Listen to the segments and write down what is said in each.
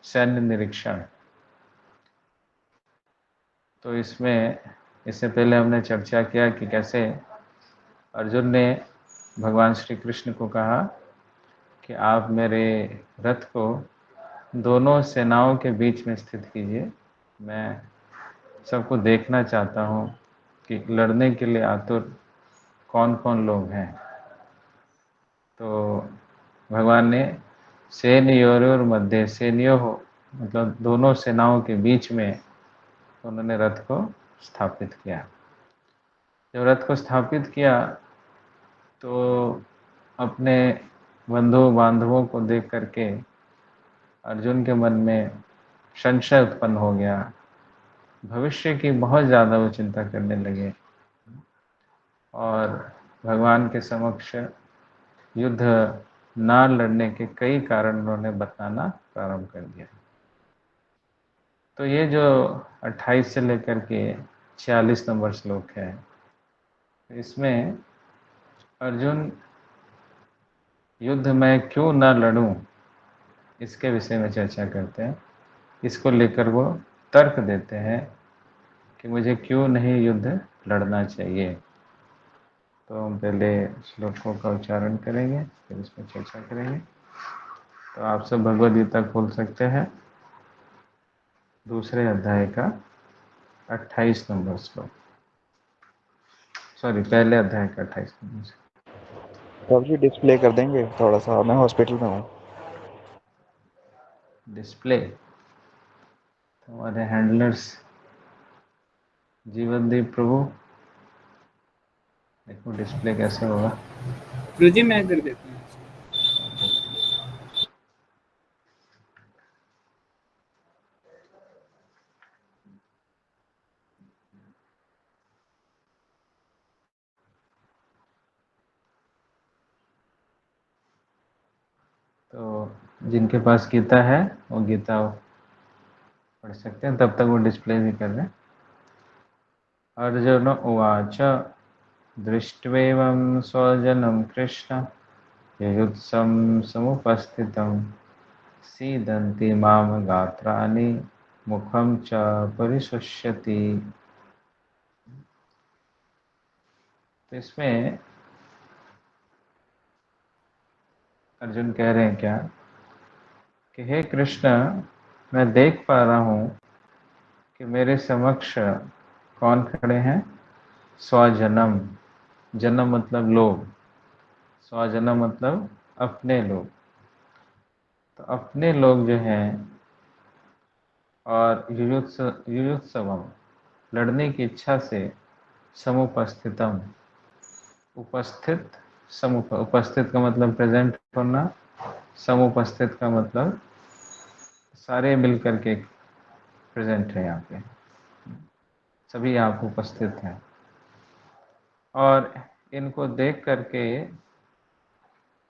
सैन्य निरीक्षण। तो इसमें इससे पहले हमने चर्चा किया कि कैसे अर्जुन ने भगवान श्री कृष्ण को कहा कि आप मेरे रथ को दोनों सेनाओं के बीच में स्थित कीजिए, मैं सबको देखना चाहता हूँ कि लड़ने के लिए आतुर कौन कौन लोग हैं। तो भगवान ने सेनयोर मध्य, सेनयो हो मतलब दोनों सेनाओं के बीच में उन्होंने रथ को स्थापित किया। जब रथ को स्थापित किया तो अपने बंधु बांधवों को देख करके अर्जुन के मन में संशय उत्पन्न हो गया। भविष्य की बहुत ज़्यादा वो चिंता करने लगे और भगवान के समक्ष युद्ध ना लड़ने के कई कारण उन्होंने बताना प्रारंभ कर दिया। तो ये जो 28 से लेकर के 46 नंबर श्लोक है, इसमें अर्जुन युद्ध में क्यों न लड़ूं इसके विषय में चर्चा करते हैं। इसको लेकर वो तर्क देते हैं कि मुझे क्यों नहीं युद्ध लड़ना चाहिए। तो हम पहले श्लोकों का उच्चारण करेंगे, फिर इस पर चर्चा करेंगे। तो आप सब भगवद गीता खोल सकते हैं, दूसरे अध्याय का 28 नंबर श्लोक, सॉरी पहले अध्याय का 28 नंबर श्लोक। प्रभु जी डिस्प्ले कर देंगे थोड़ा सा, मैं हॉस्पिटल में हूँ। डिस्प्ले हमारे हैंडलर्स जीवनदीप प्रभु, देखो डिस्प्ले कैसे होगा। गुरु जी मैं कर देता हूँ। तो जिनके पास गीता है वो गीता पढ़ सकते हैं, तब तक वो डिस्प्ले भी कर रहे हैं। अर्जुन उवाच दृष्ट्वेवं स्वजनं कृष्ण युयुत्सं समुपस्थितं सीदन्ति माम गात्राणि मुखं च परिशुष्यति। तो इसमें अर्जुन कह रहे हैं क्या कि हे कृष्ण, मैं देख पा रहा हूँ कि मेरे समक्ष कौन खड़े हैं। स्वजनम, जन्म मतलब लोग, स्वजनम मतलब अपने लोग। तो अपने लोग जो हैं, और युयुत्सवम लड़ने की इच्छा से, समुपस्थितम उपस्थित, उपस्थित का मतलब प्रेजेंट होना, समुपस्थित का मतलब सारे मिलकर के प्रेजेंट है, यहाँ पे सभी यहाँ पे उपस्थित हैं। और इनको देख करके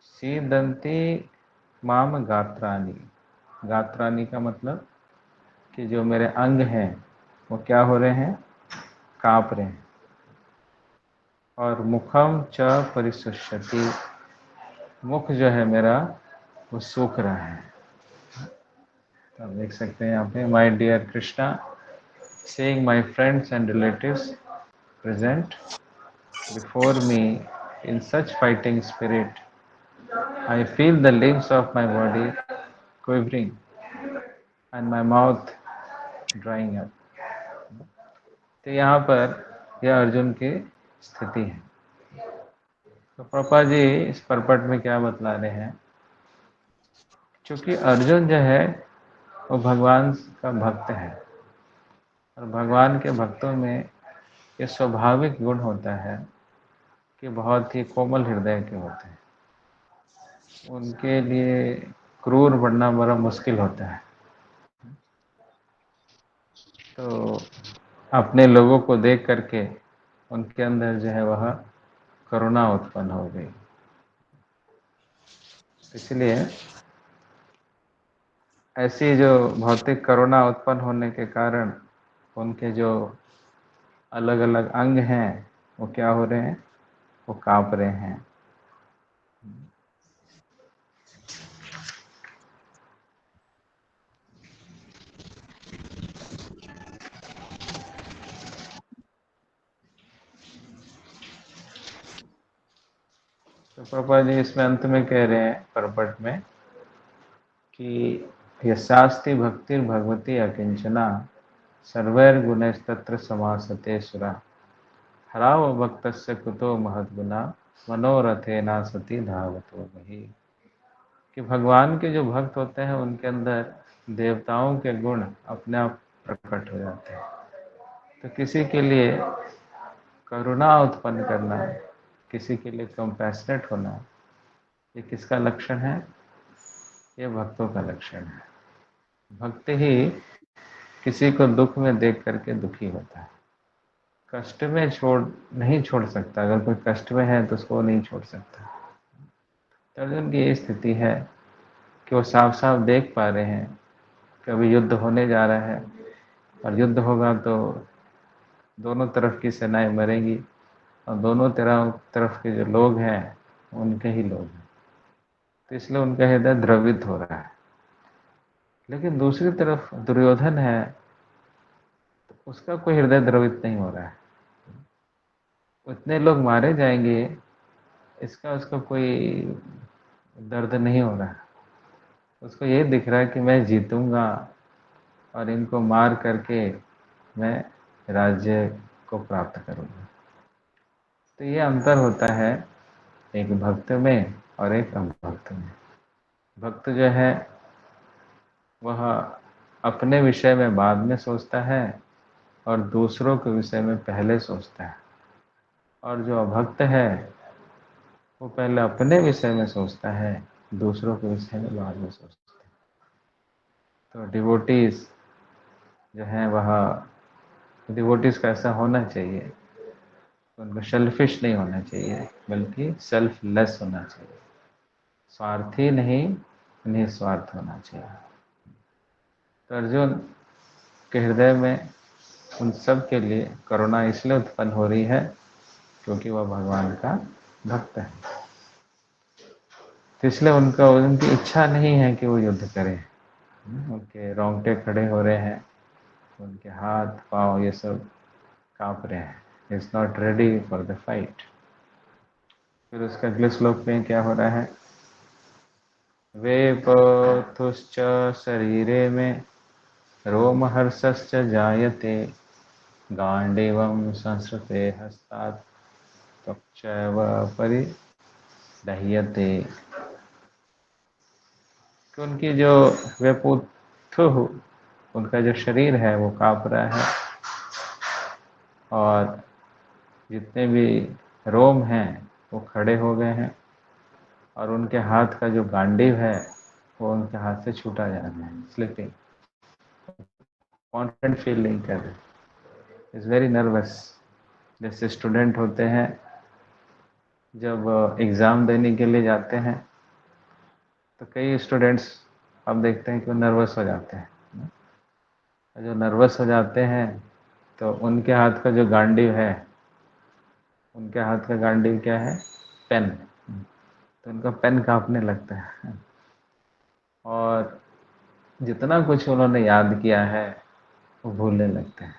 सीदंती माम गात्राणी, गात्राणी का मतलब कि जो मेरे अंग हैं वो क्या हो रहे हैं, काँप रहे हैं। और मुखम च परिशुष्यति, मुख जो है मेरा वो सूख रहा है। तो आप देख सकते हैं यहाँ पे, my dear Krishna, seeing my friends and relatives present before me in such fighting spirit, I feel the limbs of my body quivering and my mouth drying up। तो यहाँ पर यह अर्जुन की स्थिति है। तो पापा जी इस परपट में क्या बतला रहे हैं, क्योंकि अर्जुन जो है वो भगवान का भक्त है, और भगवान के भक्तों में ये स्वाभाविक गुण होता है कि बहुत ही कोमल हृदय के होते हैं। उनके लिए क्रूर बनना बड़ा मुश्किल होता है। तो अपने लोगों को देख करके उनके अंदर जो है वह करुणा उत्पन्न हो गई। इसलिए ऐसी जो भौतिक करुणा उत्पन्न होने के कारण उनके जो अलग अलग अंग हैं वो क्या हो रहे हैं, वो कांप रहे हैं। तो प्रभुपाद जी इसमें अंत में कह रहे हैं परपट में कि यस्यास्ति भक्तिर्भगवती अकिंचना सर्वैर्गुणैस्तत्र समासते सुरा हराव भक्तस्य कुतो महद्गुना मनोरथेना सती धावतो वही। कि भगवान के जो भक्त होते हैं उनके अंदर देवताओं के गुण अपने आप प्रकट हो जाते हैं। तो किसी के लिए करुणा उत्पन्न करना, किसी के लिए कंपैशनेट होना, ये किसका लक्षण है? ये भक्तों का लक्षण है। भक्त ही किसी को दुख में देख करके दुखी होता है, कष्ट में नहीं छोड़ सकता। अगर कोई कष्ट में है तो उसको नहीं छोड़ सकता। तो अर्जुन की ये स्थिति है कि वो साफ साफ देख पा रहे हैं कि अभी युद्ध होने जा रहा है, और युद्ध होगा तो दोनों तरफ की सेनाएं मरेंगी, और दोनों तरफ के जो लोग हैं उनके ही लोग हैं। तो इसलिए उनका हृदय द्रवित हो रहा है। लेकिन दूसरी तरफ दुर्योधन है, तो उसका कोई हृदय द्रवित नहीं हो रहा है। उतने लोग मारे जाएंगे, इसका उसका कोई दर्द नहीं हो रहा है। उसको ये दिख रहा है कि मैं जीतूंगा और इनको मार करके मैं राज्य को प्राप्त करूंगा। तो ये अंतर होता है एक भक्त में और एक अभक्त में। भक्त जो है वह अपने विषय में बाद में सोचता है और दूसरों के विषय में पहले सोचता है, और जो अभक्त है वो पहले अपने विषय में सोचता है, दूसरों के विषय में बाद में सोचता है। तो डिवोटीज जो है वह डिवोटीज का ऐसा होना चाहिए, उनको सेल्फिश नहीं होना चाहिए बल्कि सेल्फलेस होना चाहिए। स्वार्थी नहीं, निस्वार्थ होना चाहिए। तो अर्जुन के हृदय में उन सब के लिए करुणा इसलिए उत्पन्न हो रही है क्योंकि वह भगवान का भक्त है। तो इसलिए उनकी इच्छा नहीं है कि वो युद्ध करें। उनके रोंगटे खड़े हो रहे हैं, उनके हाथ पांव ये सब कांप रहे हैं। Is not ready for the fight. फिर उसके अगले श्लोक में क्या हो रहा है? वेपथुश्च शरीरे में रोमहर्षश्च जायते गांडीवं संस्कृते हस्तात् त्वक्चैव परिदह्यते। कि उनकी जो वेपुथु, उनका जो शरीर है वो कांप रहा है, और जितने भी रोम हैं वो खड़े हो गए हैं, और उनके हाथ का जो गांडीव है वो उनके हाथ से छूटा जा रहा है। स्लिपिंग, कॉन्फिडेंट फील नहीं कर रहे, इज़ वेरी नर्वस। जैसे स्टूडेंट होते हैं जब एग्ज़ाम देने के लिए जाते हैं, तो कई स्टूडेंट्स आप देखते हैं कि वो नर्वस हो जाते हैं। जो नर्वस हो जाते हैं तो उनके हाथ का जो गांडीव है, उनके हाथ का गांडीव क्या है? पेन। तो उनका पेन कांपने लगता है, और जितना कुछ उन्होंने याद किया है वो भूलने लगते हैं।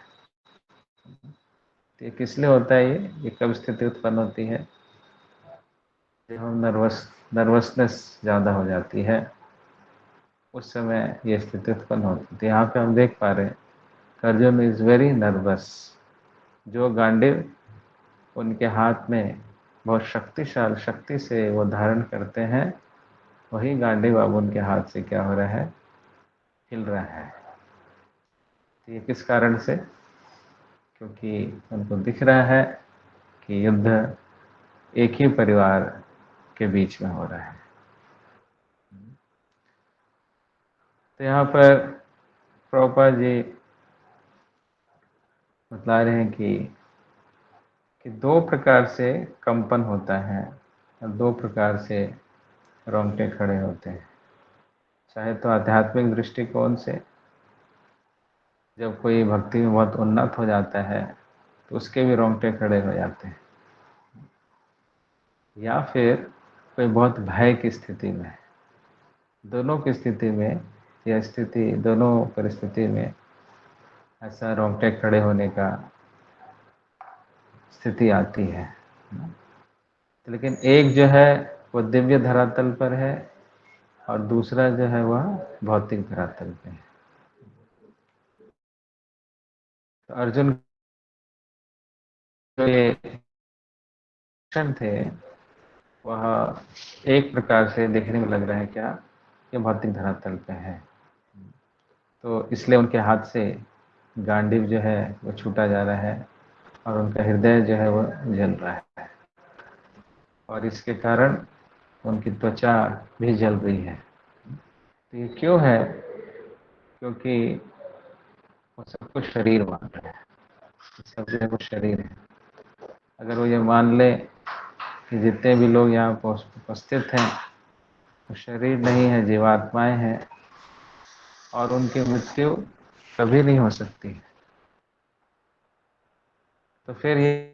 तो ये किस लिए होता है? ये कब स्थिति उत्पन्न होती है? जब हम नर्वसनेस ज़्यादा हो जाती है, उस समय ये स्थिति उत्पन्न होती है। तो यहाँ पे हम देख पा रहे हैं अर्जुन इज़ वेरी नर्वस। जो गांडीव उनके हाथ में बहुत शक्ति से वो धारण करते हैं, वही गांडीव अब उनके हाथ से क्या हो रहा है? हिल रहा है। तो ये किस कारण से? क्योंकि उनको दिख रहा है कि युद्ध एक ही परिवार के बीच में हो रहा है। तो यहाँ पर प्रभुपाद जी बतला रहे हैं कि दो प्रकार से कंपन होता है, और दो प्रकार से रोंगटे खड़े होते हैं। चाहे तो आध्यात्मिक दृष्टिकोण से, जब कोई भक्ति में बहुत उन्नत हो जाता है तो उसके भी रोंगटे खड़े हो जाते हैं, या फिर कोई बहुत भय की स्थिति में। दोनों की स्थिति में, यह स्थिति दोनों परिस्थिति में ऐसा रोंगटे खड़े होने का स्थिति आती है। लेकिन एक जो है वो दिव्य धरातल पर है और दूसरा जो है वह भौतिक धरातल पे है। तो अर्जुन जो ये क्षण थे वह एक प्रकार से देखने में लग रहा है क्या, ये भौतिक धरातल पे है। तो इसलिए उनके हाथ से गांडीव जो है वो छूटा जा रहा है और उनका हृदय जो है वो जल रहा है और इसके कारण उनकी त्वचा भी जल रही है। तो ये क्यों है? क्योंकि वो सब कुछ शरीर मान रहे हैं, सब जो है वो शरीर है। अगर वो ये मान ले कि जितने भी लोग यहाँ उपस्थित हैं वो शरीर नहीं है, जीवात्माएं हैं और उनकी मृत्यु कभी नहीं हो सकती, तो फिर ये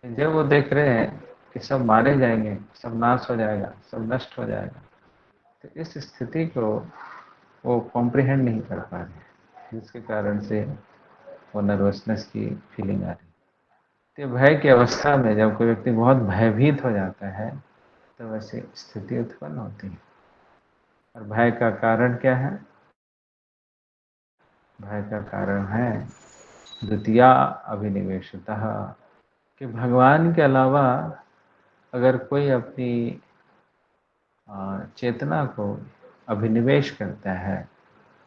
जब वो देख रहे हैं कि सब मारे जाएंगे, सब नाश हो जाएगा, सब नष्ट हो जाएगा, तो इस स्थिति को वो कॉम्प्रिहेंड नहीं कर पा रहे, जिसके कारण से वो नर्वसनेस की फीलिंग आ रही। तो भय की अवस्था में जब कोई व्यक्ति बहुत भयभीत हो जाता है तो वैसी स्थिति उत्पन्न होती है। और भय का कारण क्या है? भय का कारण है द्वितीया अभिनिवेशतः, कि भगवान के अलावा अगर कोई अपनी चेतना को अभिनिवेश करता है,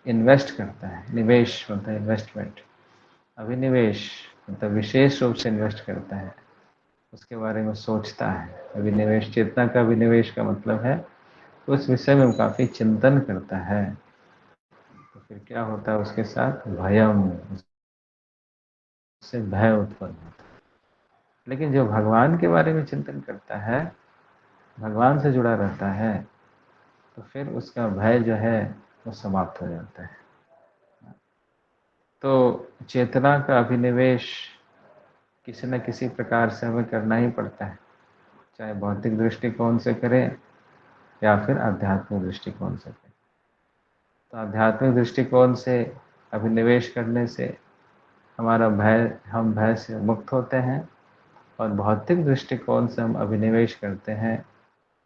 इन्वेस्ट करता है, निवेश मतलब इन्वेस्टमेंट, अभिनिवेश मतलब विशेष रूप से इन्वेस्ट करता है, उसके बारे में सोचता है। अभिनिवेश, चेतना का अभिनिवेश का मतलब है उस विषय में काफ़ी चिंतन करता है, तो फिर क्या होता है उसके साथ? भयम, उससे भय उत्पन्न होता है। लेकिन जो भगवान के बारे में चिंतन करता है, भगवान से जुड़ा रहता है, तो फिर उसका भय जो है वो समाप्त हो जाता है। तो चेतना का अभिनिवेश किसी न किसी प्रकार से हमें करना ही पड़ता है, चाहे भौतिक दृष्टिकोण से करें या फिर आध्यात्मिक दृष्टिकोण से करें। तो आध्यात्मिक दृष्टिकोण से अभिनिवेश करने से हमारा भय, हम भय से मुक्त होते हैं, और भौतिक दृष्टिकोण से हम अभिनिवेश करते हैं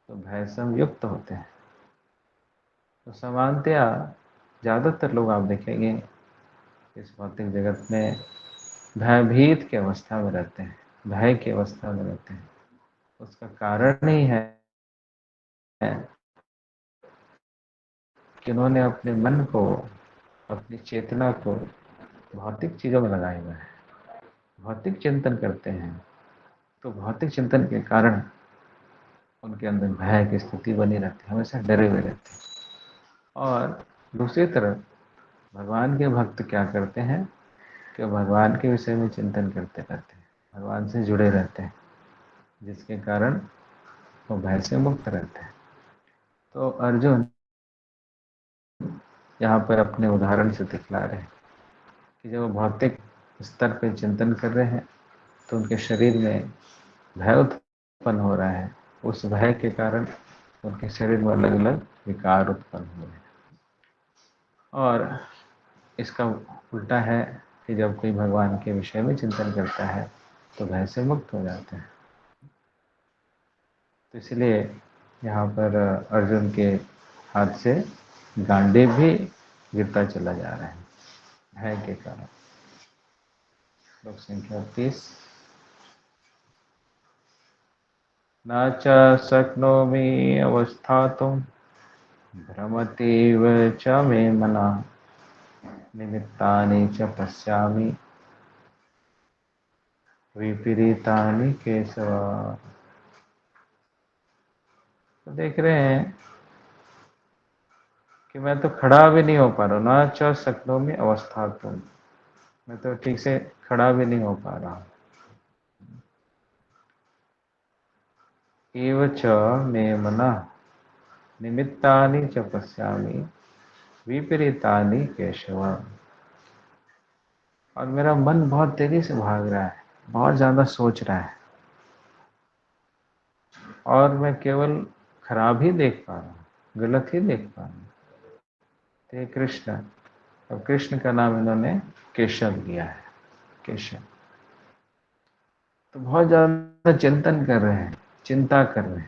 तो भय से हम युक्त होते हैं। तो सामान्यतया ज़्यादातर लोग आप देखेंगे इस भौतिक जगत में भयभीत की अवस्था में रहते हैं, भय की अवस्था में रहते हैं। उसका कारण ही है कि उन्होंने अपने मन को, अपनी चेतना को भौतिक चीज़ों में लगाए हुए है, भौतिक चिंतन करते हैं। तो भौतिक चिंतन के कारण उनके अंदर भय की स्थिति बनी रहती है, हमेशा डरे हुए रहते हैं। और दूसरी तरफ भगवान के भक्त क्या करते हैं कि भगवान के विषय में चिंतन करते रहते हैं, भगवान से जुड़े रहते हैं, जिसके कारण वो भय से मुक्त रहते हैं। तो अर्जुन यहाँ पर अपने उदाहरण से दिखला रहे हैं कि जब वो भौतिक स्तर पर चिंतन कर रहे हैं तो उनके शरीर में भय उत्पन्न हो रहा है। उस भय के कारण उनके शरीर में अलग अलग विकार उत्पन्न हो रहे हैं। और इसका उल्टा है कि जब कोई भगवान के विषय में चिंतन करता है तो भय से मुक्त हो जाता है। तो इसलिए यहाँ पर अर्जुन के हाथ से गांडीव भी गिरता चला जा रहा है भय के कारण। श्लोक संख्या 30। न च शक्नोमि अवस्थातुं भ्रमतीव च मे मनः निमित्तानि च पश्यामि विपरीतानि केशव। तो देख रहे हैं कि मैं तो खड़ा भी नहीं हो पा रहा हूँ, न च शक्नोमि अवस्थातुं, मैं तो ठीक से खड़ा भी नहीं हो पा रहा हूँ। एव च मे मनः निमित्तानि च पश्यामि विपरीतानि केशव। और मेरा मन बहुत तेजी से भाग रहा है, बहुत ज़्यादा सोच रहा है, और मैं केवल खराब ही देख पा रहा हूँ, गलत ही देख पा रहा हूँ। तो कृष्ण, अब कृष्ण का नाम इन्होंने केशव लिया है, केशव। तो बहुत ज़्यादा चिंतन कर रहे हैं, चिंता कर रहे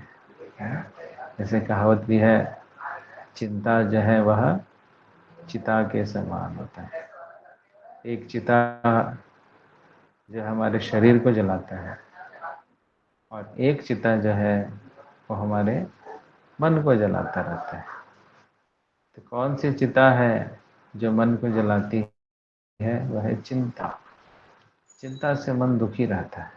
हैं। जैसे कहावत भी है, चिंता जो है वह चिता के समान होता है। एक चिता जो हमारे शरीर को जलाता है और एक चिता जो है वो हमारे मन को जलाता रहता है। तो कौन सी चिता है जो मन को जलाती है? वह है चिंता। चिंता से मन दुखी रहता है।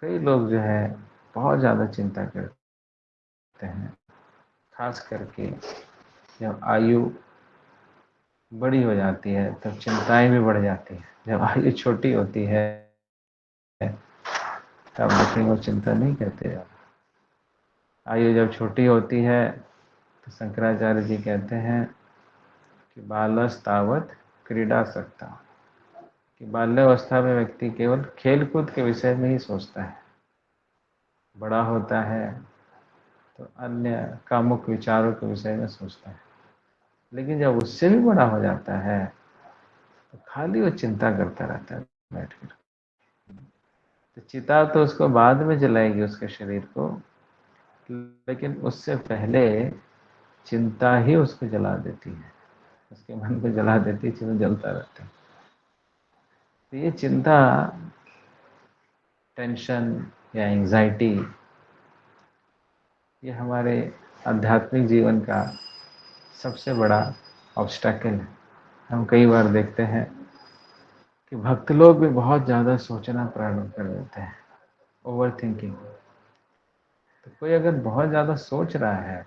कई लोग जो है बहुत ज़्यादा चिंता करते हैं, खास करके जब आयु बड़ी हो जाती है तब चिंताएं भी बढ़ जाती हैं। जब आयु छोटी होती है तब देखिए वो चिंता नहीं करते। आयु जब छोटी होती है तो शंकराचार्य जी कहते हैं कि बालस्तावत क्रीडा सकता, कि बाल्यावस्था में व्यक्ति केवल खेल कूद के विषय में ही सोचता है। बड़ा होता है तो अन्य कामुक विचारों के विषय में सोचता है। लेकिन जब उससे भी बड़ा हो जाता है तो खाली वो चिंता करता रहता है बैठकर। तो चिता तो उसको बाद में जलाएगी उसके शरीर को, लेकिन उससे पहले चिंता ही उसको जला देती है, उसके मन को जला देती है, चिता जलता रहता है। तो ये चिंता, टेंशन या एंजाइटी, ये हमारे आध्यात्मिक जीवन का सबसे बड़ा ऑब्स्टेकल है। हम कई बार देखते हैं कि भक्त लोग भी बहुत ज़्यादा सोचना प्रारंभ कर देते हैं, ओवर थिंकिंग। तो कोई अगर बहुत ज़्यादा सोच रहा है,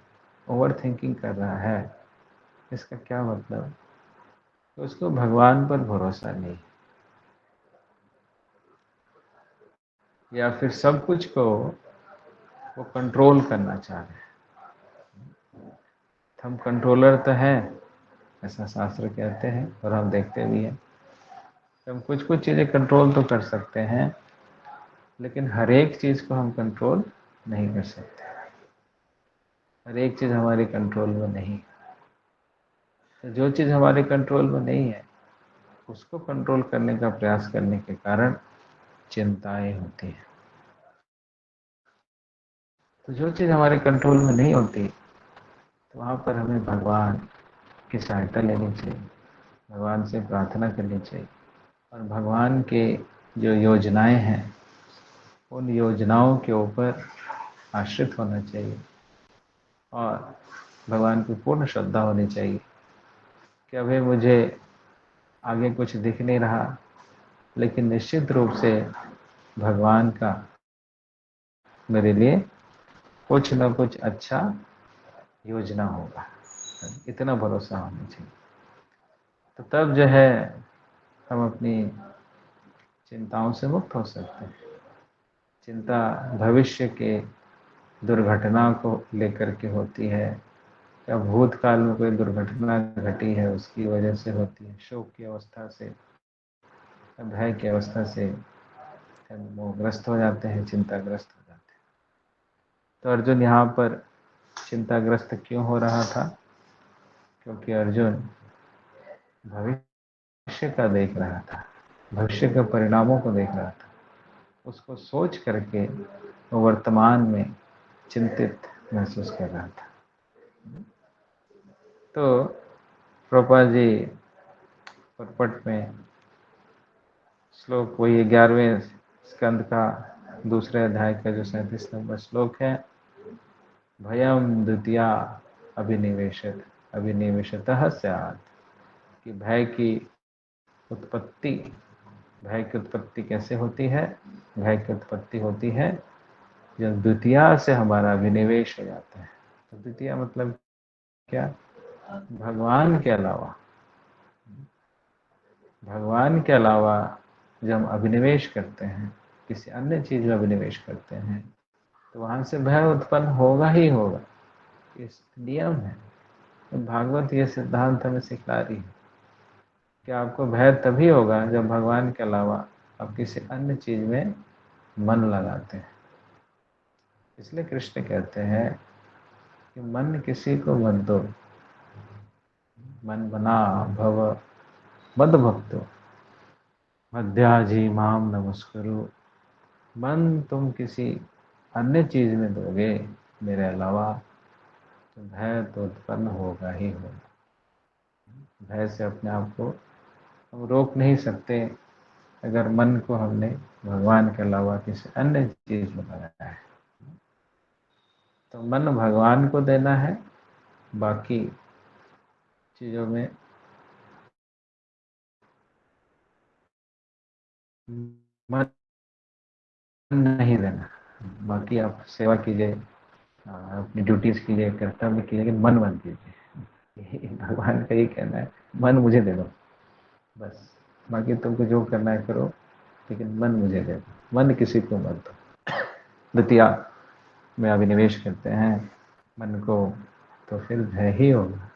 ओवर थिंकिंग कर रहा है, इसका क्या मतलब? तो उसको भगवान पर भरोसा नहीं, या फिर सब कुछ को वो कंट्रोल करना चाह रहे हैं। हम कंट्रोलर तो हैं, ऐसा शास्त्र कहते हैं और हम देखते भी हैं। हम कुछ कुछ चीज़ें कंट्रोल तो कर सकते हैं, लेकिन हर एक चीज़ को हम कंट्रोल नहीं कर सकते। हर एक चीज़ हमारे कंट्रोल में नहीं। तो जो चीज़ हमारे कंट्रोल में नहीं है उसको कंट्रोल करने का प्रयास करने के कारण चिंताएं होती हैं। तो जो चीज़ हमारे कंट्रोल में नहीं होती तो वहाँ पर हमें भगवान की सहायता लेनी चाहिए, भगवान से प्रार्थना करनी चाहिए और भगवान के जो योजनाएं हैं उन योजनाओं के ऊपर आश्रित होना चाहिए और भगवान की पूर्ण श्रद्धा होनी चाहिए कि अभी मुझे आगे कुछ दिख नहीं रहा, लेकिन निश्चित रूप से भगवान का मेरे लिए कुछ न कुछ अच्छा योजना होगा। इतना भरोसा होना चाहिए। तो तब जो है हम अपनी चिंताओं से मुक्त हो सकते हैं। चिंता भविष्य के दुर्घटना को लेकर के होती है, या भूतकाल में कोई दुर्घटना घटी है उसकी वजह से होती है। शोक की अवस्था से, भय की अवस्था से हम मोहग्रस्त हो जाते हैं, चिंताग्रस्त हो जाते हैं। तो अर्जुन यहाँ पर चिंताग्रस्त क्यों हो रहा था? क्योंकि अर्जुन भविष्य का देख रहा था, भविष्य के परिणामों को देख रहा था। उसको सोच करके वो वर्तमान में चिंतित महसूस कर रहा था। तो प्रभुपाद जी पुरपट में श्लोक, वही 11वें स्कंद का दूसरे अध्याय का जो 37 नंबर श्लोक है, भयम द्वितीया अभिनिवेशतः स्यात्, कि उत्पत्ति भय की उत्पत्ति कैसे होती है? भय की उत्पत्ति होती है जब द्वितीया से हमारा अभिनिवेश हो जाता है। तो द्वितीया मतलब क्या? भगवान के अलावा, भगवान के अलावा जब हम अभिनिवेश करते हैं, किसी अन्य चीज में अभिनिवेश करते हैं, तो वहां से भय उत्पन्न होगा ही होगा। इस नियम है। तो भागवत ये सिद्धांत हमें सिखला रही है कि आपको भय तभी होगा जब भगवान के अलावा आप किसी अन्य चीज में मन लगाते हैं। इसलिए कृष्ण कहते हैं कि मन किसी को मत दो, मन बना भव मद भक्तो मध्याजी माम नमस्करो। मन तुम किसी अन्य चीज में दोगे मेरे अलावा, तो भय तो उत्पन्न होगा ही होगा। भय से अपने आप को हम रोक नहीं सकते अगर मन को हमने भगवान के अलावा किसी अन्य चीज में लगाया है। तो मन भगवान को देना है, बाकी चीजों में मन नहीं देना। बाकी आप सेवा कीजिए, अपनी ड्यूटीज कीजिए, कर्तव्य कीजिए, लेकिन मन मत कीजिए। भगवान का ही कहना है, मन मुझे दे दो बस, बाकी तुमको जो करना है करो, लेकिन मन मुझे दे दो, मन किसी को मत दो। द्वितीया में अभिनिवेश करते हैं मन को, तो फिर भय ही होगा।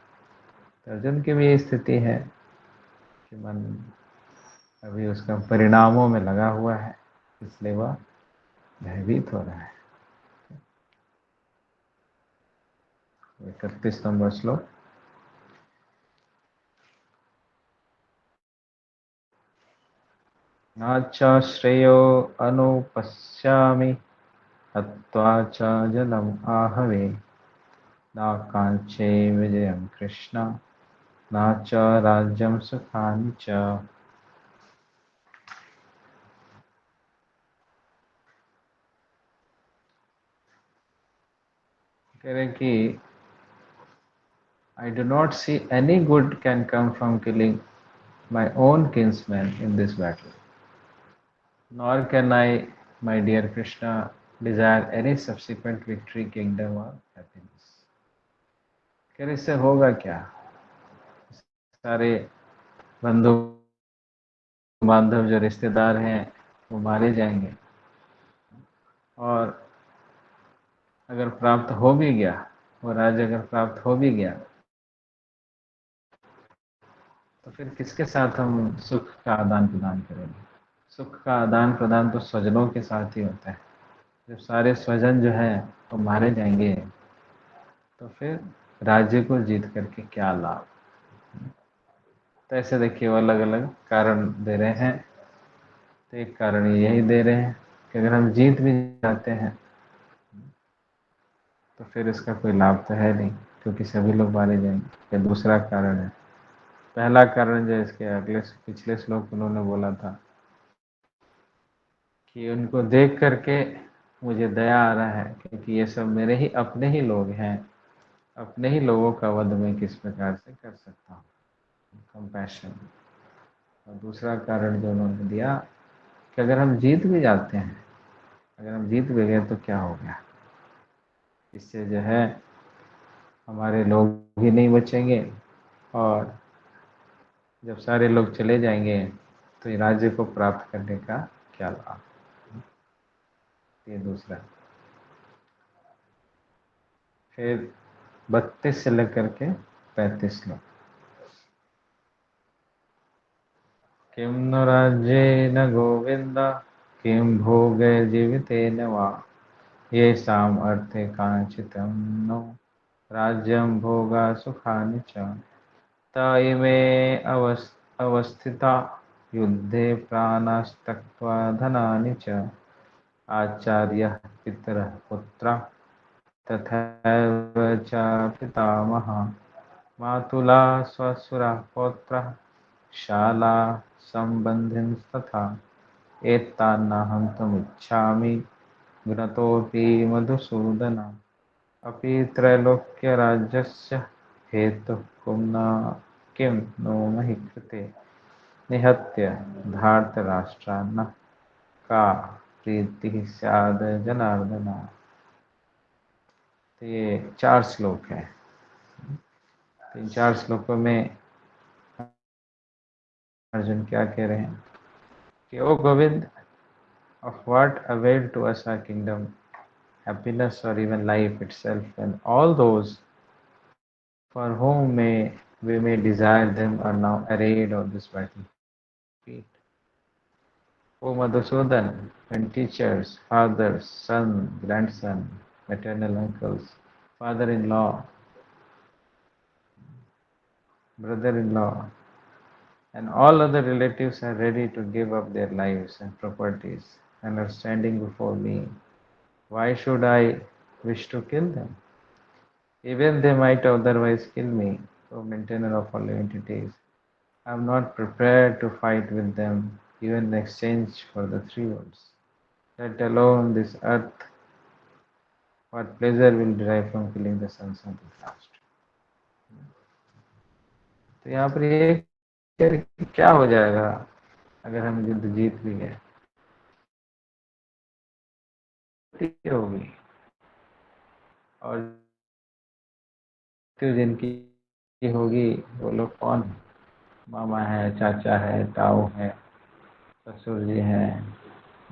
तो अर्जुन की भी ये स्थिति है कि मन अभी उसका परिणामों में लगा हुआ है, इसलिए वह भयभीत हो रहा है। 31 नंबर श्लोक। न च श्रेयो अनुपश्यामि हत्वा च जलम आहवे, न कांचे विजयम कृष्ण न च राज्यम सुखानि च। कह रहे कि I do not see any good can come from killing my own kinsmen in this battle, nor can I, my dear Krishna, desire any subsequent victory, kingdom or happiness. कह रहे इससे होगा क्या? सारे बंधु बांधव जो रिश्तेदार हैं वो मारे जाएंगे, और अगर प्राप्त हो भी गया, वो राज्य अगर प्राप्त हो भी गया, तो फिर किसके साथ हम सुख का आदान प्रदान करेंगे? सुख का आदान प्रदान तो स्वजनों के साथ ही होता है। जब सारे स्वजन जो है वो मारे जाएंगे, तो फिर राज्य को जीत करके क्या लाभ? तो ऐसे देखिए वो अलग अलग कारण दे रहे हैं। तो एक कारण यही दे रहे हैं कि अगर हम जीत भी जाते हैं तो फिर इसका कोई लाभ तो है नहीं, क्योंकि सभी लोग मारे जाएंगे। ये दूसरा कारण है। पहला कारण जो इसके अगले पिछले श्लोक उन्होंने बोला था कि उनको देख करके मुझे दया आ रहा है, क्योंकि ये सब मेरे ही अपने ही लोग हैं, अपने ही लोगों का वध मैं किस प्रकार से कर सकता हूँ, कंपैशन। और दूसरा कारण जो उन्होंने दिया कि अगर हम जीत भी जाते हैं, अगर हम जीत भी गए तो क्या हो गया? इससे जो है हमारे लोग ही नहीं बचेंगे, और जब सारे लोग चले जाएंगे तो ये राज्य को प्राप्त करने का क्या लाभ? ये दूसरा। फिर 32 से लेकर के 35 लोग। किम नु राज्येन गोविंद किं भोगे जीवितेन वा येषाम् अर्थे कांचितं नो राज्यं भोगा सुखानि च त इमे अवस्थिता युद्धे प्राणास्तक्त्वा धनानि च आचार्यः पितरः पुत्रः तथैव च पितामहः मातुला स्वसुरः पौत्रः शाला सम्बन्धिनस्तथा एतान्नाहं तमिच्छामि घ्नतोऽपि मधुसूदन। अपि त्रैलोक्यराज्यस्य हेतुः किं नो महि कृते निहत्य धार्तराष्ट्रान्नः का प्रीतिः स्याद् जनार्दन। तो ये 4 श्लोक हैं। इन 4 श्लोकों में अर्जुन क्या कह रहे हैं कि ओ Govind, of what avail to us our kingdom, happiness, or even life itself, when all those for whom we may desire them are now arrayed on this battlefield? O Madhusudan, when teachers, fathers, son, grandson, maternal uncles, father-in-law, brother-in-law, and all other relatives are ready to give up their lives and properties, and are standing before me. Why should I wish to kill them? Even they might otherwise kill me, O maintainer of all entities. I am not prepared to fight with them, even in exchange for the three worlds. Let alone this earth, what pleasure will derive from killing the sons of the last. तो यहाँ पर ये कह रहे कि क्या हो जाएगा अगर हम युद्ध जीत भी गए, होगी और जिनकी होगी वो लोग कौन है? मामा है, चाचा है, ताऊ है, ससुर जी हैं,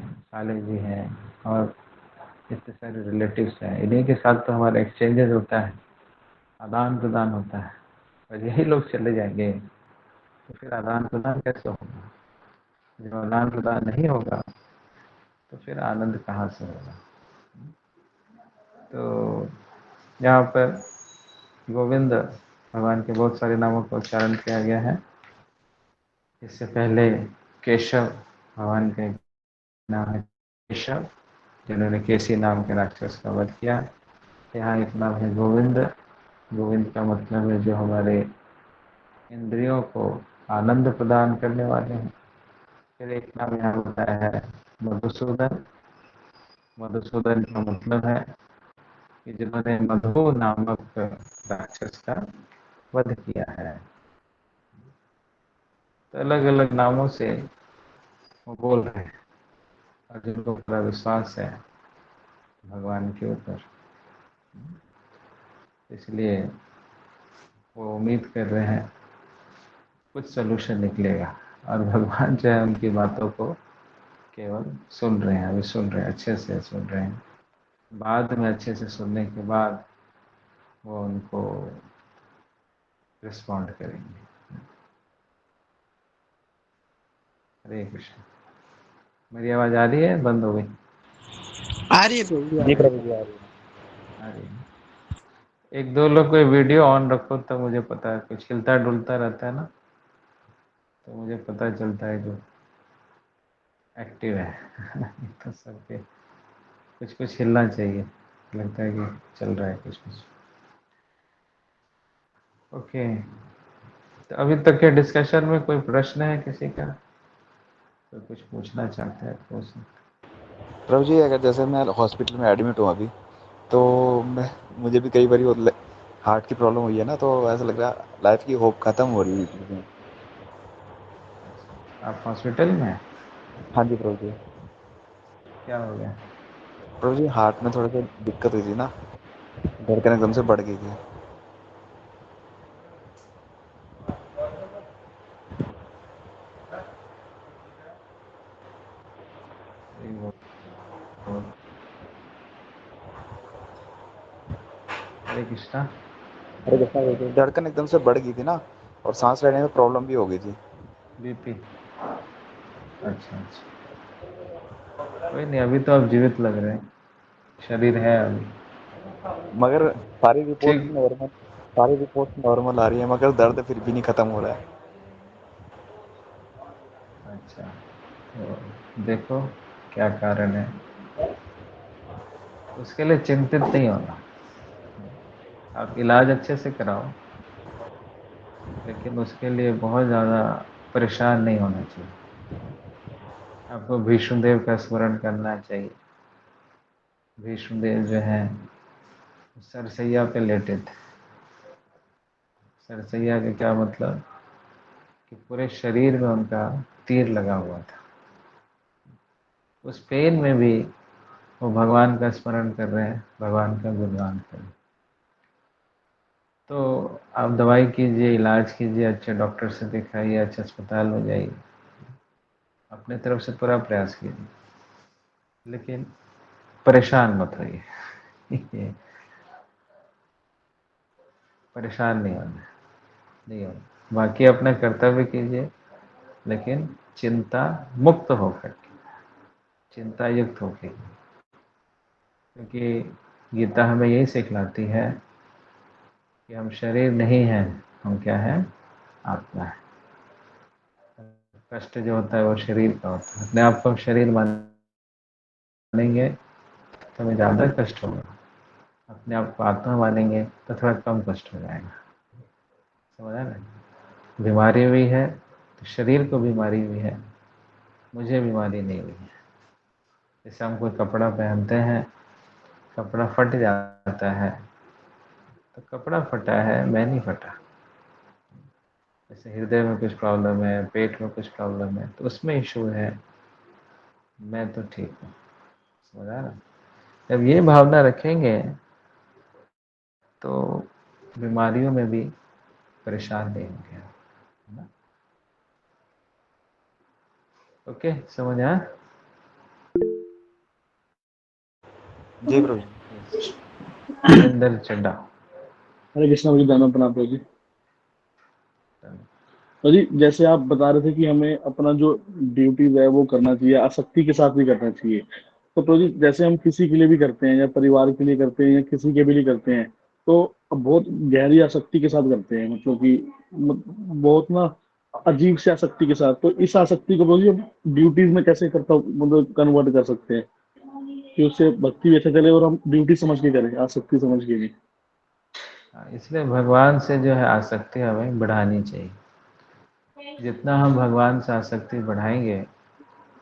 साले जी हैं और इतने सारे रिलेटिव्स हैं। इन्हीं के साथ तो हमारा एक्सचेंजेस होता है, आदान प्रदान होता है। और यही लोग चले जाएंगे तो फिर आदान प्रदान कैसे होगा? जब आदान प्रदान नहीं होगा तो फिर आनंद कहाँ से होगा? तो यहाँ पर गोविंद भगवान के बहुत सारे नामों का उच्चारण किया गया है। इससे पहले केशव भगवान का नाम है, केशव, जिन्होंने केसी नाम के राक्षस का वध किया। यहाँ एक नाम है गोविंद। गोविंद का मतलब है जो हमारे इंद्रियों को आनंद प्रदान करने वाले हैं। फिर एक नाम यहाँ बताया है मधुसूदन। मधुसूदन का मतलब है कि जिन्होंने मधु नामक राक्षस का वध किया है। तो अलग अलग नामों से वो बोल रहे हैं और जिनको पूरा विश्वास है भगवान के ऊपर, इसलिए वो उम्मीद कर रहे हैं कुछ सोल्यूशन निकलेगा। और भगवान जो है उनकी बातों को केवल सुन रहे हैं, अभी सुन रहे हैं, अच्छे से सुन रहे हैं। बाद में अच्छे से सुनने के बाद वो उनको रिस्पॉन्ड करेंगे। हरे कृष्ण। मेरी आवाज़ आ रही है? बंद हो गई? आ रही है प्रभु जी, आ जी रही प्रभु जी आ रही है। आ रही है। एक दो लोग कोई वीडियो ऑन रखो तो मुझे पता है, कुछ हिलता डुलता रहता है ना, तो मुझे पता चलता है जो एक्टिव है। तो सबके कुछ कुछ हिलना चाहिए, लगता है कि चल रहा है कुछ कुछ। ओके, तो अभी तक के डिस्कशन में कोई प्रश्न है किसी का? तो कुछ पूछना चाहते हैं पूछ सकते। प्रभु जी अगर जैसे मैं हॉस्पिटल में एडमिट हूँ अभी, तो मैं मुझे भी कई बारी वो हार्ट की प्रॉब्लम हुई है ना, तो ऐसा लग रहा है लाइफ की होप खत्म हो रही है। अच्छा, आप हॉस्पिटल में हैं? हाँ जी प्रभु जी। क्या हो गया? प्रभु जी हार्ट में थोड़ा सा दिक्कत हुई थी ना, धड़कन एकदम से बढ़ गई थी। हरि बोल। हरे कृष्णा। अरे कैसा हुई थी? धड़कन एकदम से बढ़ गई थी ना, और सांस लेने में प्रॉब्लम भी हो गई थी। बीपी? अच्छा अच्छा, कोई नहीं, अभी तो आप जीवित लग रहे हैं, शरीर है अभी। मगर सारी रिपोर्ट ठीक। नॉर्मल सारी रिपोर्ट नॉर्मल आ रही है, मगर दर्द फिर भी नहीं खत्म हो रहा है। अच्छा, तो देखो क्या कारण है, उसके लिए चिंतित नहीं होना। आप इलाज अच्छे से कराओ, लेकिन उसके लिए बहुत ज़्यादा परेशान नहीं होना चाहिए। आपको भीष्मदेव का स्मरण करना चाहिए। भीष्मदेव जो है सरसैया पे लेटे थे। सरसैया का क्या मतलब कि पूरे शरीर में उनका तीर लगा हुआ था। उस पेन में भी वो भगवान का स्मरण कर रहे हैं, भगवान का गुणगान कर रहे हैं। तो आप दवाई कीजिए, इलाज कीजिए, अच्छे डॉक्टर से दिखाइए, अच्छे अस्पताल में जाइए, अपने तरफ से पूरा प्रयास कीजिए, लेकिन परेशान मत होइए। परेशान नहीं होना, नहीं होना। बाकी अपना कर्तव्य कीजिए, लेकिन चिंता मुक्त होकर के, चिंता युक्त होकर, क्योंकि गीता हमें यही सिखलाती है कि हम शरीर नहीं हैं, हम क्या है? आत्मा है। कष्ट जो होता है वो शरीर का होता है, अपने आप को हम शरीर मान मानेंगे तो हमें ज़्यादा कष्ट होगा, अपने आप को आत्मा मानेंगे तो थोड़ा कम कष्ट हो जाएगा। समझा ना? बीमारी हुई है तो शरीर को बीमारी हुई है, मुझे बीमारी नहीं हुई है। जैसे हम कोई कपड़ा पहनते हैं, कपड़ा फट जाता है तो कपड़ा फटा है, मैं नहीं फटा। जैसे हृदय में कुछ प्रॉब्लम है, पेट में कुछ प्रॉब्लम है, तो उसमें इशू है, मैं तो ठीक हूँ। समझा ना? जब ये भावना रखेंगे तो बीमारियों में भी परेशान नहीं होंगे, है ना? ओके, समझ आया? जी प्रभु जी। वीरेंद्र चड्डा। हरे कृष्णा जी, दानव प्रणाम प्रभु जी। तो जी, जैसे आप बता रहे थे कि हमें अपना जो ड्यूटीज है वो करना चाहिए, आसक्ति के साथ भी करना चाहिए। तो प्रभु जी, जैसे हम किसी के लिए भी करते हैं या परिवार के लिए करते हैं या किसी के भी लिए करते हैं, तो अब बहुत गहरी आसक्ति के साथ करते हैं, मतलब कि बहुत ना अजीब से आसक्ति के साथ। तो इस आसक्ति को प्रभु जी हम ड्यूटीज में कैसे करता मतलब कन्वर्ट कर सकते हैं कि उससे भक्ति भी अच्छा चले और हम ड्यूटी समझ के करें, आसक्ति समझ के नहीं। इसलिए भगवान से जो है आसक्ति हमें बढ़ानी चाहिए। जितना हम भगवान से आसक्ति बढ़ाएंगे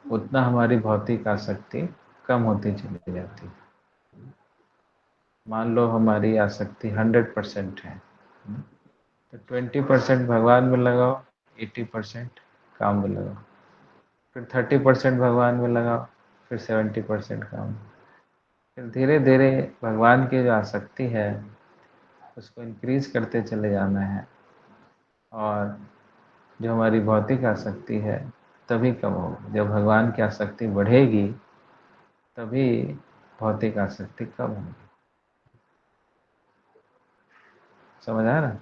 उतना हमारी भौतिक आसक्ति कम होती चली जाती है। मान लो हमारी आसक्ति 100% है, तो 20% भगवान में लगाओ, 80% काम में लगाओ, फिर 30% भगवान में लगाओ, फिर 70% काम में। फिर धीरे धीरे भगवान की जो आसक्ति है उसको इंक्रीज करते चले जाना है, और जो हमारी भौतिक आसक्ति है तभी कम होगी। जब भगवान की आसक्ति बढ़ेगी तभी भौतिक आसक्ति कम होगी। समझ आया ना?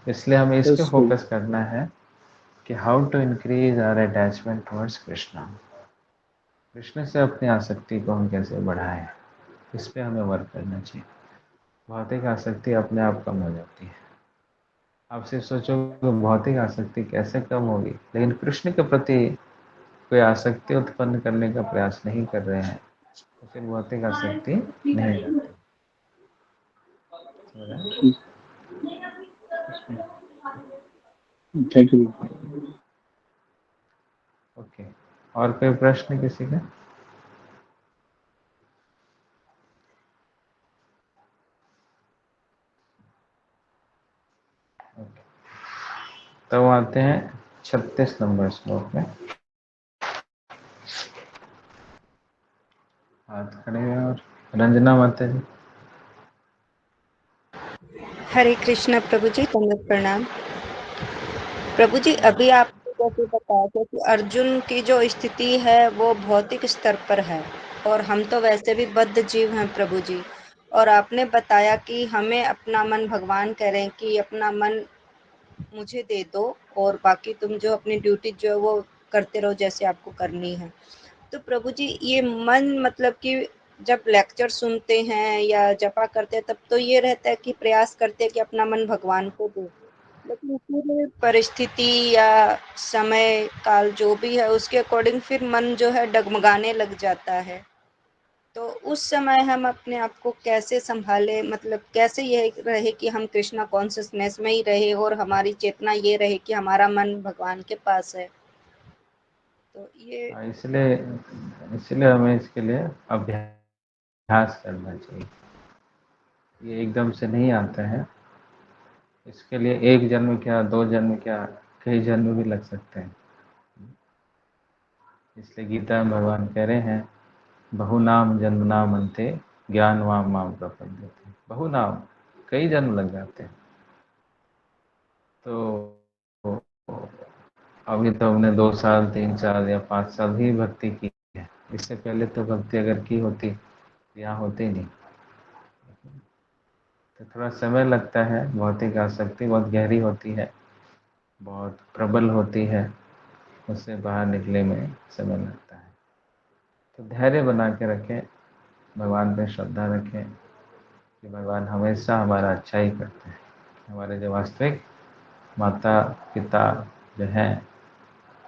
इसलिए हमें इस पे यस प्रभु। फोकस करना है कि how to increase our attachment towards Krishna. Krishna से अपनी आसक्ति को हम कैसे बढ़ाएं, इस पे हमें वर्क करना चाहिए। भौतिक आसक्ति अपने आप कम हो जाती है। आप सिर्फ सोचो कि भौतिक आसक्ति कैसे कम होगी, लेकिन कृष्ण के प्रति कोई आसक्ति उत्पन्न करने का प्रयास नहीं कर रहे हैं तो फिर भौतिक आसक्ति नहीं जाती। समझ आया? Thank you. ओके, और कोई प्रश्न किसी का? ओके, तो आते हैं 36 नंबर श्लोक में। हाथ खड़े हैं, और रंजना माता जी। हरे कृष्ण प्रभु जी, दंडवत प्रणाम। प्रभु जी, अभी आपने जैसे बताया था कि अर्जुन की जो स्थिति है वो भौतिक स्तर पर है, और हम तो वैसे भी बद्ध जीव हैं प्रभु जी। और आपने बताया कि हमें अपना मन, भगवान कह रहे हैं कि अपना मन मुझे दे दो और बाकी तुम जो अपनी ड्यूटी जो है वो करते रहो जैसे आपको करनी है। तो प्रभु जी, ये मन मतलब कि जब लेक्चर सुनते हैं या जपा करते हैं तब तो ये रहता है कि प्रयास करते हैं कि अपना मन भगवान को दो, लेकिन फिर परिस्थिति या समय काल जो भी है उसके अकॉर्डिंग फिर मन जो है डगमगाने लग जाता है। तो उस समय हम अपने आप को कैसे संभाले, मतलब कैसे ये रहे कि हम कृष्णा कॉन्शियसनेस में ही रहे और हमारी चेतना ये रहे कि हमारा मन भगवान के पास है। तो ये इसलिए इसलिए हमें इसके लिए अभ्यास करना चाहिए। ये एकदम से नहीं आता है। इसके लिए एक जन्म क्या, दो जन्म क्या, कई जन्म भी लग सकते हैं। इसलिए गीता में भगवान कह रहे हैं, बहुनाम जन्मनाम अन्ते ज्ञानवान माम प्रपद्यते। बहुनाम, कई जन्म लग जाते हैं। तो अभी तो हमने 2 साल, 3 साल या 5 साल ही भक्ति की है। इससे पहले तो भक्ति अगर की होती, यहाँ होती नहीं। तो थोड़ा समय लगता है। भौतिक आसक्ति बहुत गहरी होती है, बहुत प्रबल होती है, उससे बाहर निकले में समय लगता है। तो धैर्य बना के रखें, भगवान पे श्रद्धा रखें कि भगवान हमेशा हमारा अच्छा ही करते हैं। हमारे जो वास्तविक माता पिता जो हैं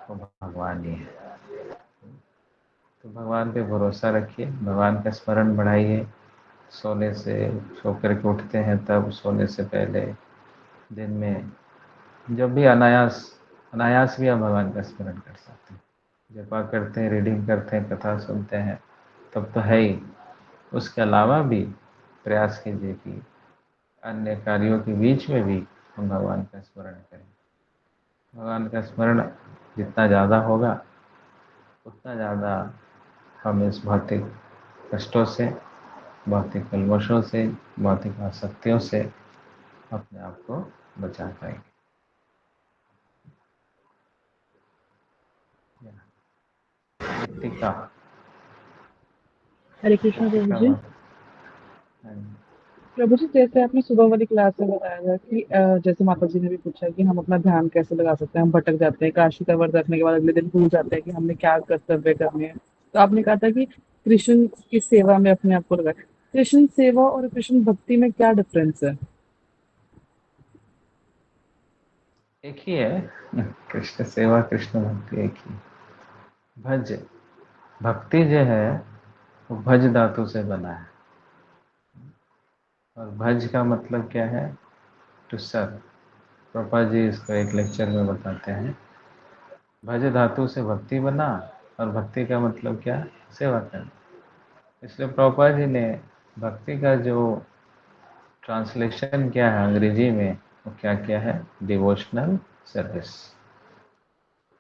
वो भगवान ही है। तो भगवान पे भरोसा रखिए, भगवान का स्मरण बढ़ाइए। सोने से सो कर के उठते हैं तब, सोने से पहले, दिन में, जब भी अनायास अनायास भी आप भगवान का स्मरण कर सकते हैं। जपा करते हैं, रीडिंग करते हैं, कथा सुनते हैं, तब तो है ही। उसके अलावा भी प्रयास कीजिए कि अन्य कार्यों के बीच में भी हम भगवान का स्मरण करें। भगवान का स्मरण जितना ज़्यादा होगा उतना ज़्यादा हम इस भौतिक कष्टों से, भौतिक कलमशों से, भौतिक आसक्तियों से अपने आप को बचा पाएंगे। ऋतिका, हरे कृष्ण प्रभु ऋतिका जी। माता। हाँ जी। प्रभु जी, जैसे आपने सुबह वाली क्लास में बताया था कि जैसे माता जी ने भी पूछा कि हम अपना ध्यान कैसे लगा सकते हैं, हम भटक जाते हैं, काशी का व्रत रखने के बाद अगले दिन भूल जाते हैं कि हमने क्या कर्तव्य करने हैं। तो आपने कहा था कि कृष्ण की सेवा में अपने आप को लगाए। कृष्ण सेवा और कृष्ण भक्ति में क्या डिफरेंस है? एक ही है, कृष्ण सेवा कृष्ण भक्ति एक ही। भज, भक्ति जो है वो भज धातु से बना है, और भज का मतलब क्या है? To serve. प्रभुपाद जी इसको एक लेक्चर में बताते हैं। भज धातु से भक्ति बना, और भक्ति का मतलब क्या? सेवा करना। इसलिए प्रभुपाद जी ने भक्ति का जो ट्रांसलेशन किया है अंग्रेजी में, वो क्या किया है? Devotional service.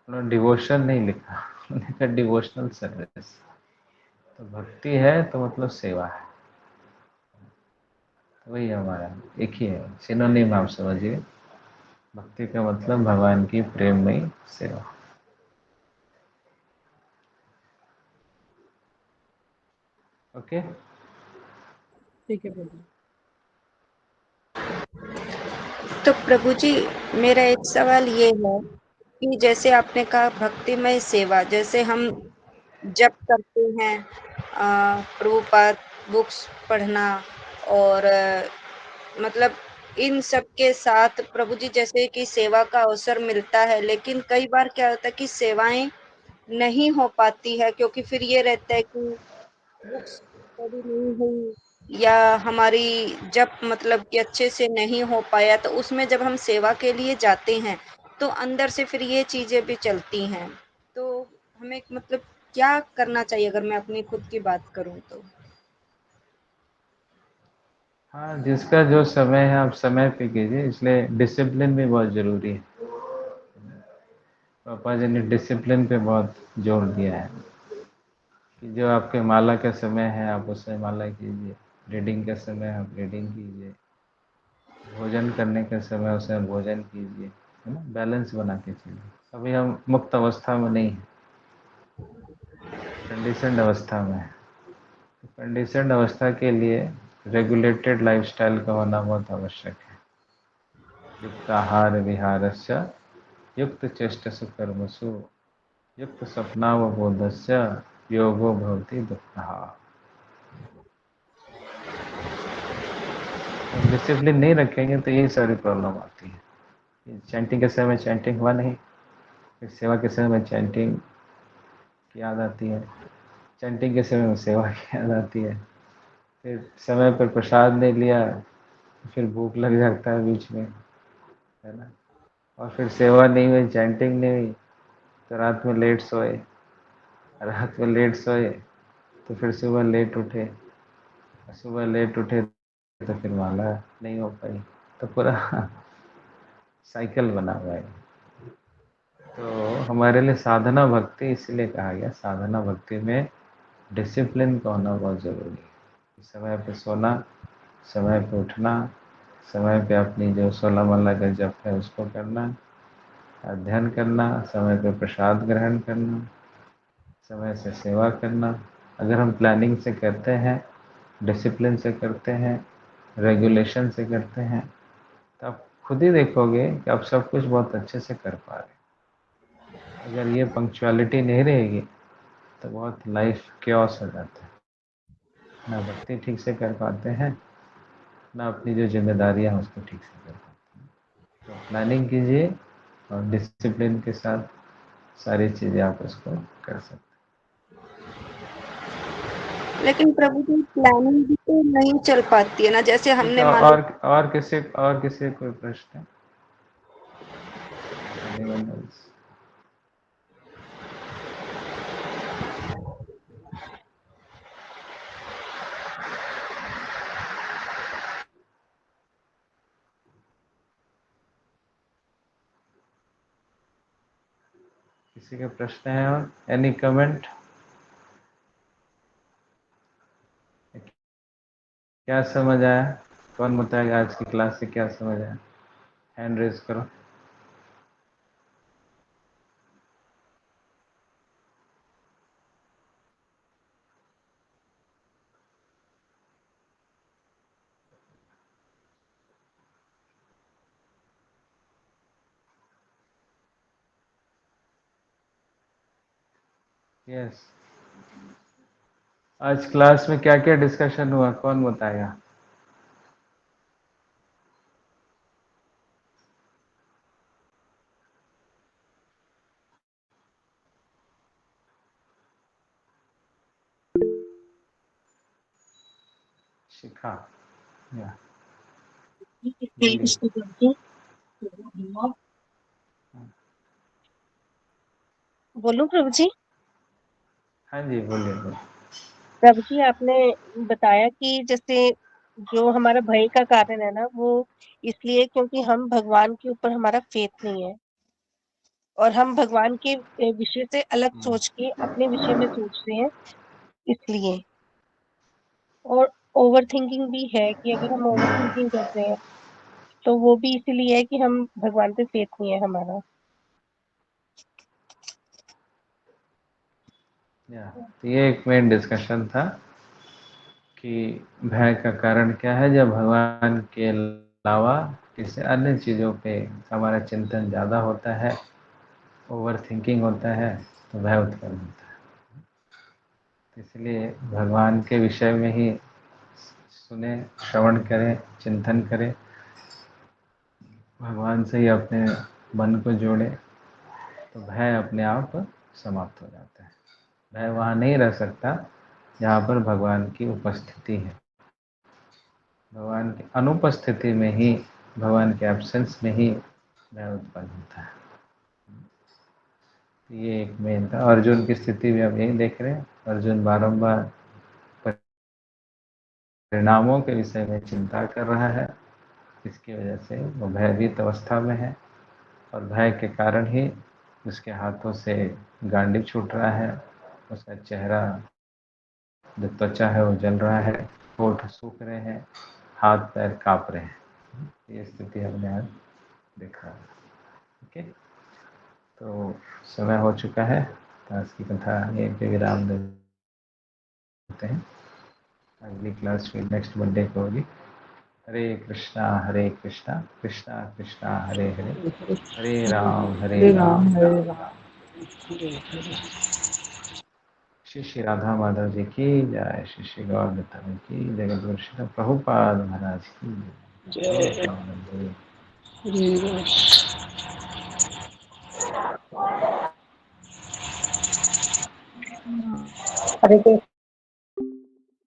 उन्होंने डिवोशन नहीं लिखा, उन्होंने लिखा डिवोशनल सर्विस। तो भक्ति है तो मतलब सेवा है, वही हमारा एक ही है, सिनोनिम आप समझिए। भक्ति का मतलब भगवान की प्रेममयी सेवा। ओके। ठीक है प्रभु। तो प्रभु जी, मेरा एक सवाल ये है कि जैसे आपने कहा भक्तिमय सेवा, जैसे हम जप करते हैं, प्रभुपाद बुक्स पढ़ना, और मतलब इन सब के साथ प्रभु जी जैसे कि सेवा का अवसर मिलता है, लेकिन कई बार क्या होता है कि सेवाएं नहीं हो पाती है, क्योंकि फिर ये रहता है कि बुक्स स्टडी नहीं हुई, या हमारी जब मतलब कि अच्छे से नहीं हो पाया, तो उसमें जब हम सेवा के लिए जाते हैं तो अंदर से फिर ये चीजें भी चलती हैं। तो हमें मतलब क्या करना चाहिए, अगर मैं अपनी खुद की बात करूं तो? हाँ, जिसका जो समय है आप समय पे कीजिए, इसलिए डिसिप्लिन भी बहुत ज़रूरी है। पापा जी ने डिसिप्लिन पे बहुत जोर दिया है कि जो आपके माला का समय है आप उसमें माला कीजिए, रीडिंग का समय आप रीडिंग कीजिए, भोजन करने के समय उसमें भोजन कीजिए, है ना? बैलेंस बना के चलिए। अभी हम मुक्त अवस्था में नहीं हैं, कंडीशनड अवस्था में है। कंडीशनड अवस्था के लिए रेगुलेटेड लाइफस्टाइल का होना बहुत आवश्यक है। युक्त आहार विहारस्य युक्त चेष्टसु कर्मसु युक्त स्वप्नावबोधस्य योगो भवति दुःखः। हम डिसिप्लिन नहीं रखेंगे तो यही सारी प्रॉब्लम आती है। चैंटिंग के समय में चैंटिंग हुआ नहीं, फिर सेवा के समय में चैंटिंग की याद आती है, चैंटिंग के समय में सेवा की याद आती है, फिर समय पर प्रसाद नहीं लिया, फिर भूख लग जाता है बीच में, है ना? और फिर सेवा नहीं हुई, चैंटिंग नहीं हुई, तो रात में लेट सोए, रात में लेट सोए तो फिर सुबह लेट उठे, सुबह लेट उठे तो फिर माला नहीं हो पाई, तो पूरा साइकिल बना हुआ है। तो हमारे लिए साधना भक्ति इसलिए कहा गया, साधना भक्ति में डिसिप्लिन का होना बहुत ज़रूरी है। समय पे सोना, समय पे उठना, समय पे अपनी जो 16 माला का जप है उसको करना, अध्ययन करना, समय पे प्रसाद ग्रहण करना, समय से सेवा करना। अगर हम प्लानिंग से करते हैं, डिसिप्लिन से करते हैं, रेगुलेशन से करते हैं, तो आप खुद ही देखोगे कि आप सब कुछ बहुत अच्छे से कर पा रहे हैं। अगर ये पंक्चुअलिटी नहीं रहेगी तो बहुत लाइफ क्योस हो जाता है, ना भक्ति ठीक से कर पाते हैं, ना अपनी जो जिम्मेदारियां हैं उसको ठीक से कर पाते हैं। तो प्लानिंग कीजिए और डिसिप्लिन के साथ सारी चीज़ें आप उसको कर सकते हैं। लेकिन प्रभु जी प्लानिंग भी तो नहीं चल पाती है ना, जैसे ठीक हमने है, मान लो और किसी कोई प्रश्न है? Anyone else? किसी के प्रश्न है? और एनी कमेंट? क्या समझ आया? कौन बताएगा आज की क्लास से क्या समझ आया? हैंड रेज करो। यस, आज क्लास में क्या क्या डिस्कशन हुआ, कौन बताएगा? शिखा, या बोलिए। बोलूं प्रभु जी? हाँ जी, बोलिए बोलिए। प्रभु जी, आपने बताया कि जैसे जो हमारा भय का कारण है ना, वो इसलिए क्योंकि हम भगवान के ऊपर हमारा फेथ नहीं है और हम भगवान के विषय से अलग सोच के अपने विषय में सोच रहे हैं, इसलिए। और ओवर थिंकिंग भी है कि अगर हम ओवर थिंकिंग कर रहे हैं तो वो भी इसीलिए है कि हम भगवान पे फेथ नहीं है हमारा। या तो ये एक मेन डिस्कशन था कि भय का कारण क्या है। जब भगवान के अलावा किसी अन्य चीज़ों पे हमारा चिंतन ज़्यादा होता है, ओवर थिंकिंग होता है, तो भय उत्पन्न होता है। तो इसलिए भगवान के विषय में ही सुने, श्रवण करें, चिंतन करें, भगवान से ही अपने मन को जोड़े, तो भय अपने आप समाप्त हो जाता है। भय वहाँ नहीं रह सकता जहाँ पर भगवान की उपस्थिति है। भगवान की अनुपस्थिति में ही, भगवान के एब्सेंस में ही भय उत्पन्न होता है। तो ये एक मेन था। अर्जुन की स्थिति भी आप यही देख रहे हैं। अर्जुन बारंबार परिणामों के विषय में चिंता कर रहा है, इसकी वजह से वो भयभीत अवस्था में है, और भय के कारण ही उसके हाथों से गांडी छूट रहा है, उसका चेहरा, जो त्वचा है वो जल रहा है, होठ सूख रहे हैं, हाथ पैर कांप रहे हैं। ये स्थिति हमने आज देखा। ओके, तो समय हो चुका है, तो आज की कथा यहीं पे विराम देते हैं। अगली क्लास फिर नेक्स्ट मंडे को होगी। हरे कृष्णा कृष्णा कृष्णा हरे हरे, हरे राम हरे राम राम हरे राम राम। राम। श्री श्री राधा माधव जी की जय, श्री श्री गौरता की, जगत गुरु श्री प्रभुपाद महाराज की जय। जय प्रेमानंद। हरे कृष्ण।